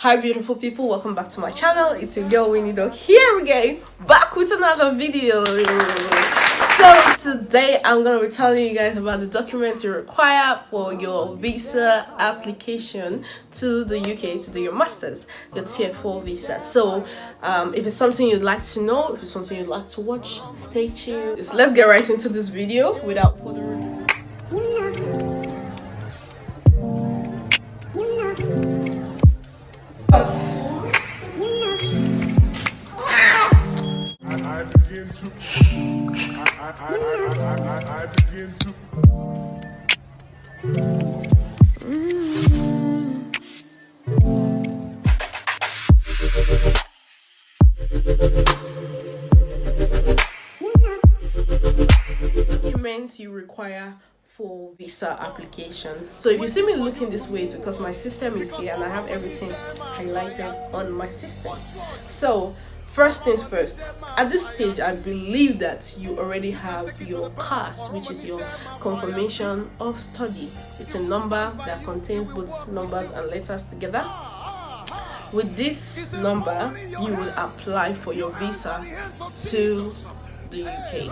Hi beautiful people, welcome back to my channel. It's your girl Winnie Dog here again, back with another video. So today I'm going to be telling you guys about the documents you require for your visa application to the UK to do your masters, your tier 4 visa. So if it's something you'd like to know, if it's something you'd like to watch, stay tuned. So let's get right into this video without further ado. Documents you require for visa application. So if you see me looking this way, it's because my system is here and I have everything highlighted on my system. So first things first, at this stage I believe that you already have your CAS, which is your confirmation of study. It's a number that contains both numbers and letters together. With this number you will apply for your visa to the UK,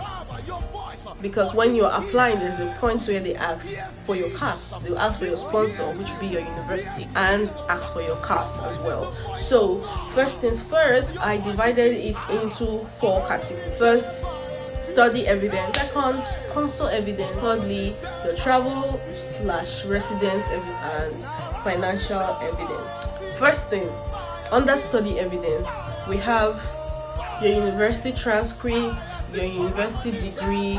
because when you're applying there's a point where they ask for your CAS, they'll ask for your sponsor, which will be your university, and ask for your CAS as well. So first things first, I divided it into 4 categories. First, study evidence. Second, sponsor evidence. Thirdly, your travel / residence and financial evidence. First thing, under study evidence we have your university transcript, your university degree,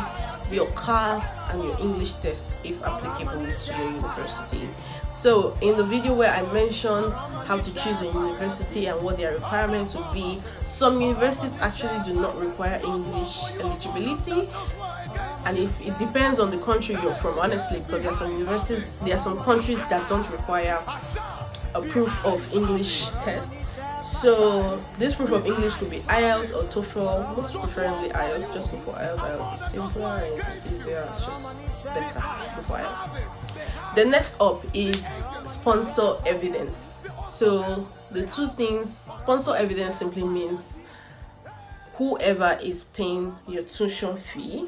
your CAS, and your English test if applicable to your university. So in the video where I mentioned how to choose a university and what their requirements would be, some universities actually do not require English eligibility, and if it depends on the country you're from, honestly, because there are some countries that don't require a proof of English test. So this proof of English could be IELTS or TOEFL, most preferably IELTS. Just go for IELTS. IELTS is simpler and it's easier, it's just better. Go for IELTS. The next up is sponsor evidence. So the two things, sponsor evidence simply means whoever is paying your tuition fee,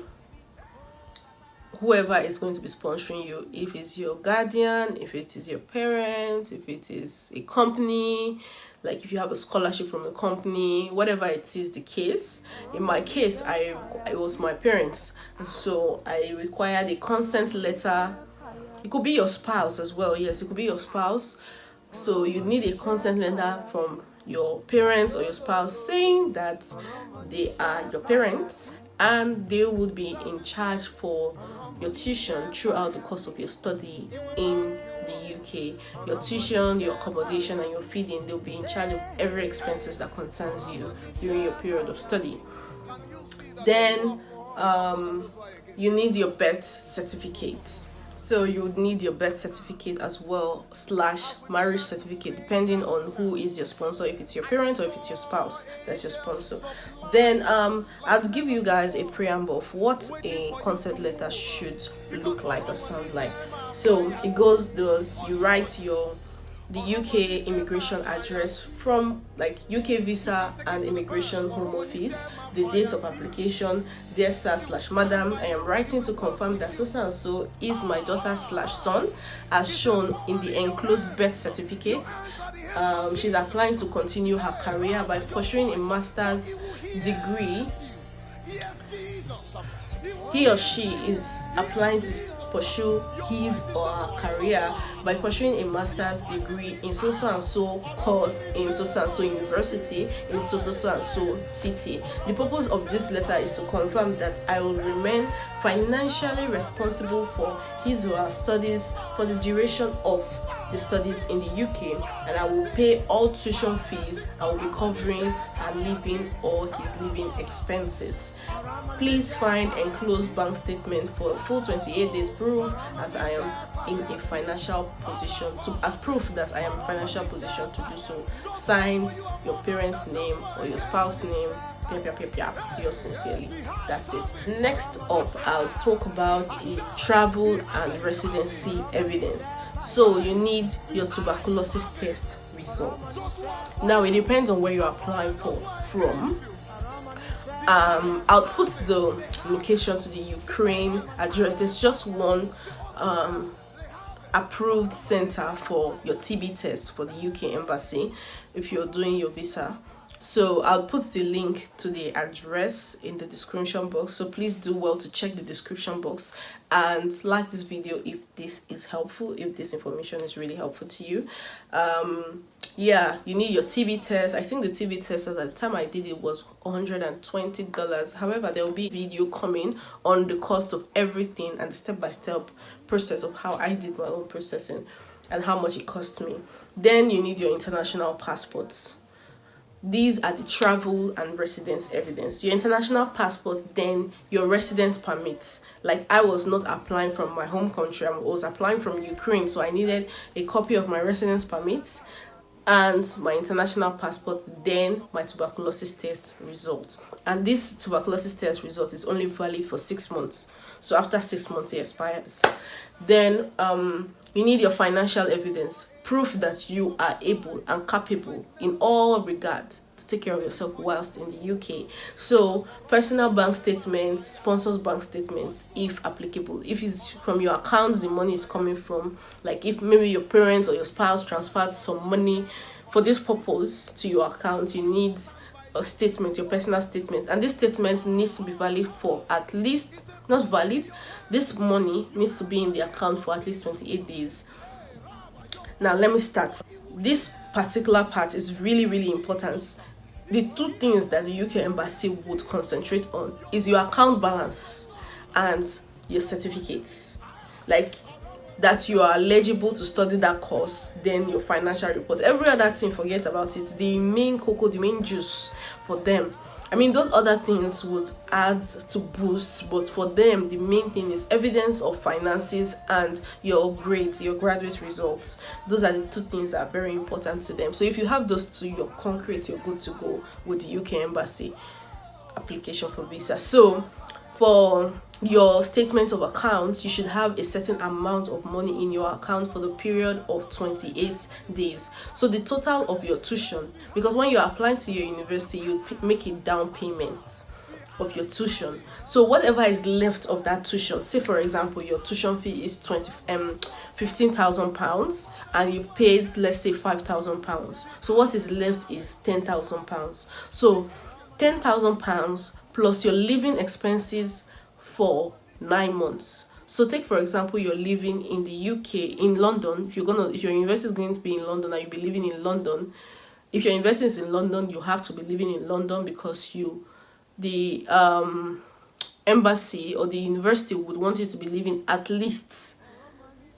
whoever is going to be sponsoring you, if it's your guardian, if it is your parents, if it is a company, like if you have a scholarship from a company, whatever it is the case. In my case, it was my parents, and so I required a consent letter. It could be your spouse as well. Yes, it could be your spouse. So you need a consent letter from your parents or your spouse saying that they are your parents and they would be in charge for your tuition throughout the course of your study in the UK. Your tuition, your accommodation, and your feeding, they'll be in charge of every expenses that concerns you during your period of study. Then you need your birth certificate. So you would need your birth certificate as well / marriage certificate, depending on who is your sponsor, if it's your parent or if it's your spouse that's your sponsor. Then I'll give you guys a preamble of what a consent letter should look like or sound like. So it goes thus: you write the UK immigration address from like UK visa and immigration home office, the date of application. Dear sir / madam, I am writing to confirm that so and so is my daughter / son as shown in the enclosed birth certificate. She's applying to continue her career by pursuing a master's degree. He or she is applying to pursue his or her career by pursuing a master's degree in so and so course in so and so university in so and so city. The purpose of this letter is to confirm that I will remain financially responsible for his or her studies for the duration of the studies in the UK, and I will pay all tuition fees. I will be covering her living or his living expenses. Please find enclosed bank statement for a full 28 days proof as I am in a financial position to do so. Signed, your parents' name or your spouse's name. Yours sincerely. That's it. Next up, I'll talk about a travel and residency evidence. So you need your tuberculosis test results. Now it depends on where you're applying from. I'll put the location to the Ukraine address. There's just one approved center for your TB test for the UK embassy if you're doing your visa. So I'll put the link to the address in the description box, so please do well to check the description box and like this video if this is helpful, if this information is really helpful to you. Yeah, you need your TB test. I think the TB test at the time I did it was $120. However, there will be a video coming on the cost of everything and the step-by-step process of how I did my own processing and how much it cost me. Then you need your international passports. These are the travel and residence evidence. Your international passports, then your residence permits. Like I was not applying from my home country, I was applying from Ukraine, so I needed a copy of my residence permits and my international passport, then my tuberculosis test result. And this tuberculosis test result is only valid for 6 months. So after 6 months it expires. Then you need your financial evidence, proof that you are able and capable in all regard to take care of yourself whilst in the UK. So personal bank statements, sponsors bank statements if applicable. If it's from your account the money is coming from, like if maybe your parents or your spouse transferred some money for this purpose to your account, you need a statement, your personal statement, and this statement needs to be valid for at least, not valid, this money needs to be in the account for at least 28 days. Now let me start. This particular part is really important. The two things that the UK embassy would concentrate on is your account balance and your certificates, like that you are eligible to study that course, then your financial report. Every other thing, forget about it. The main cocoa, the main juice for them, I mean, those other things would add to boost, but for them, the main thing is evidence of finances and your grades, your graduate results. Those are the two things that are very important to them. So if you have those two, you're concrete, you're good to go with the UK embassy application for visa. So for your statement of accounts, you should have a certain amount of money in your account for the period of 28 days. So the total of your tuition, because when you're applying to your university, you make a down payment of your tuition. So whatever is left of that tuition, say for example your tuition fee is £15,000 and you've paid, let's say, £5,000. So what is left is £10,000. So £10,000 plus your living expenses for 9 months. So take for example you're living in the UK, in London. If your university is going to be in London and you'll be living in London, if your university is in London, you have to be living in London because the embassy or the university would want you to be living at least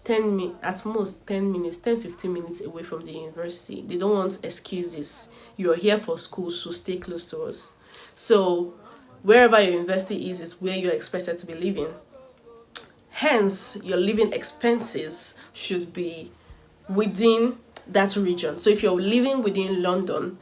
10 minutes, at most 10 minutes, 10-15 minutes away from the university. They don't want excuses. You're here for school, so stay close to us. So wherever your university is where you're expected to be living. Hence, your living expenses should be within that region. So if you're living within London,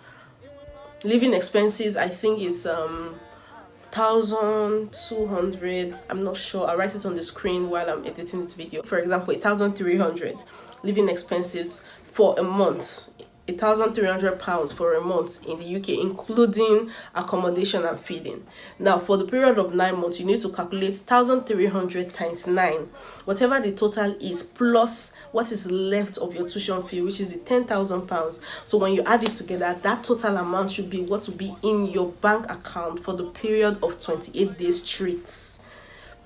living expenses, I think it's 1,200. I'm not sure. I'll write it on the screen while I'm editing this video. For example, 1,300 living expenses for a month. £1,300 for a month in the UK, including accommodation and feeding. Now, for the period of 9 months, you need to calculate 1,300 times 9, whatever the total is, plus what is left of your tuition fee, which is the £10,000. So when you add it together, that total amount should be what will be in your bank account for the period of 28 days straight.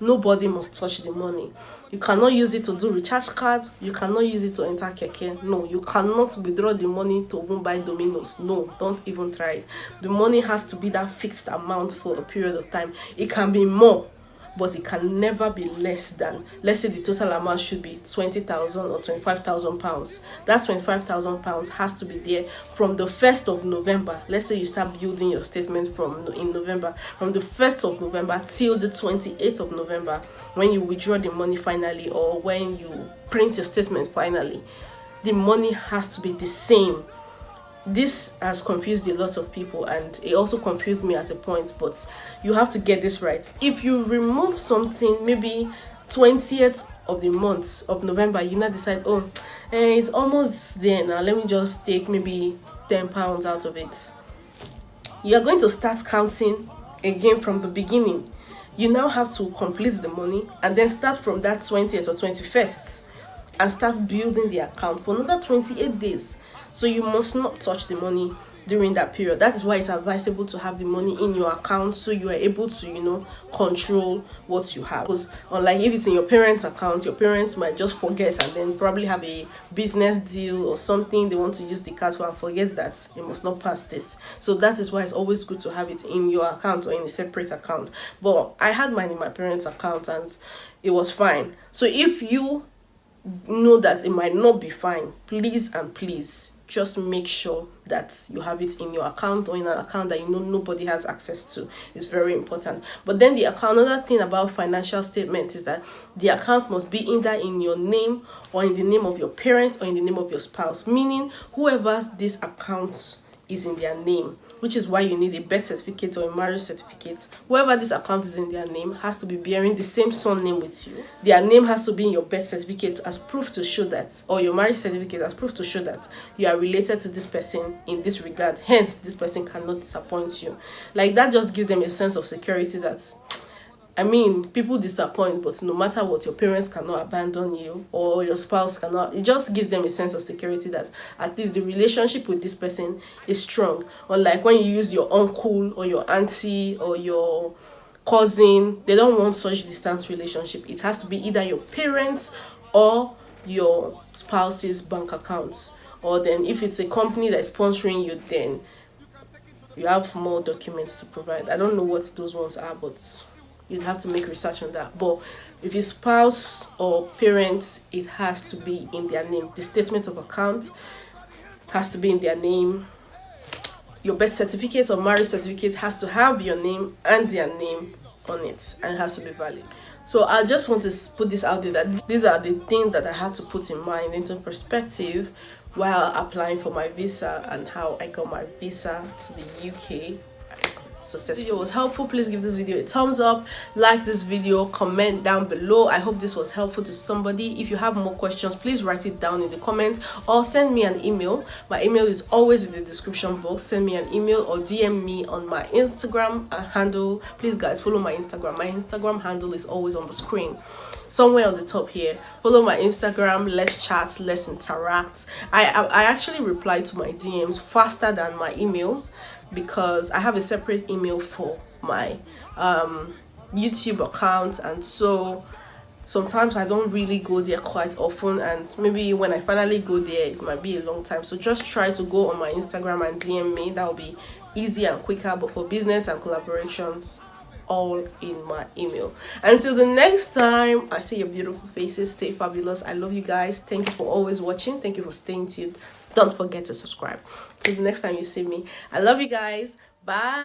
Nobody must touch the money. You cannot use it to do recharge cards. You cannot use it to enter keke. No, you cannot withdraw the money to even buy Domino's. No, don't even try it. The money has to be that fixed amount for a period of time. It can be more, but it can never be less than, let's say the total amount should be £20,000 or £25,000. That £25,000 has to be there from the 1st of November. Let's say you start building your statement in November, from the 1st of November till the 28th of November, when you withdraw the money finally, or when you print your statement finally. The money has to be the same. This has confused a lot of people, and it also confused me at a point, but you have to get this right. If you remove something, maybe 20th of the month of November, you now decide, oh, and it's almost there now, let me just take maybe £10 out of it. You're going to start counting again from the beginning. You now have to complete the money and then start from that 20th or 21st and start building the account for another 28 days. So you must not touch the money during that period. That is why it's advisable to have the money in your account, so you are able to, control what you have. Because unlike if it's in your parents' account, your parents might just forget and then probably have a business deal or something they want to use the card for and forget that you must not pass this. So that is why it's always good to have it in your account or in a separate account. But I had mine in my parents' account and it was fine. So if you know that it might not be fine, please and please just make sure that you have it in your account or in an account that you know nobody has access to. It's very important. But then the account, another thing about financial statement is that the account must be either in your name or in the name of your parents or in the name of your spouse, meaning whoever's this account is in their name, which is why you need a birth certificate or a marriage certificate. Whoever this account is in their name has to be bearing the same surname with you. Their name has to be in your birth certificate as proof to show that, or your marriage certificate as proof to show that you are related to this person in this regard. Hence, this person cannot disappoint you. Like that just gives them a sense of security that, I mean, people disappoint, but no matter what, your parents cannot abandon you or your spouse cannot. It just gives them a sense of security that at least the relationship with this person is strong. Unlike when you use your uncle or your auntie or your cousin, they don't want such distance relationship. It has to be either your parents or your spouse's bank accounts. Or then if it's a company that's sponsoring you, then you have more documents to provide. I don't know what those ones are, but you'd have to make research on that. But if it's spouse or parents, it has to be in their name. The statement of account has to be in their name. Your birth certificate or marriage certificate has to have your name and their name on it, and it has to be valid. So I just want to put this out there that these are the things that I had to put in mind into perspective while applying for my visa and how I got my visa to the UK successful. If this video was helpful, please give this video a thumbs up, like this video, comment down below. I hope this was helpful to somebody. If you have more questions, please write it down in the comment or send me an email. My email is always in the description box. Send me an email or DM me on my Instagram handle. Please guys, follow my Instagram. My Instagram handle is always on the screen somewhere on the top here. Follow my Instagram. Let's chat, let's interact. I actually reply to my DMs faster than my emails because I have a separate email for my YouTube account, and so sometimes I don't really go there quite often, and maybe when I finally go there it might be a long time. So just try to go on my Instagram and DM me. That will be easier and quicker. But for business and collaborations, all in my email. Until the next time I see your beautiful faces, stay fabulous. I love you guys. Thank you for always watching. Thank you for staying tuned. Don't forget to subscribe. Till the next time you see me, I love you guys. Bye.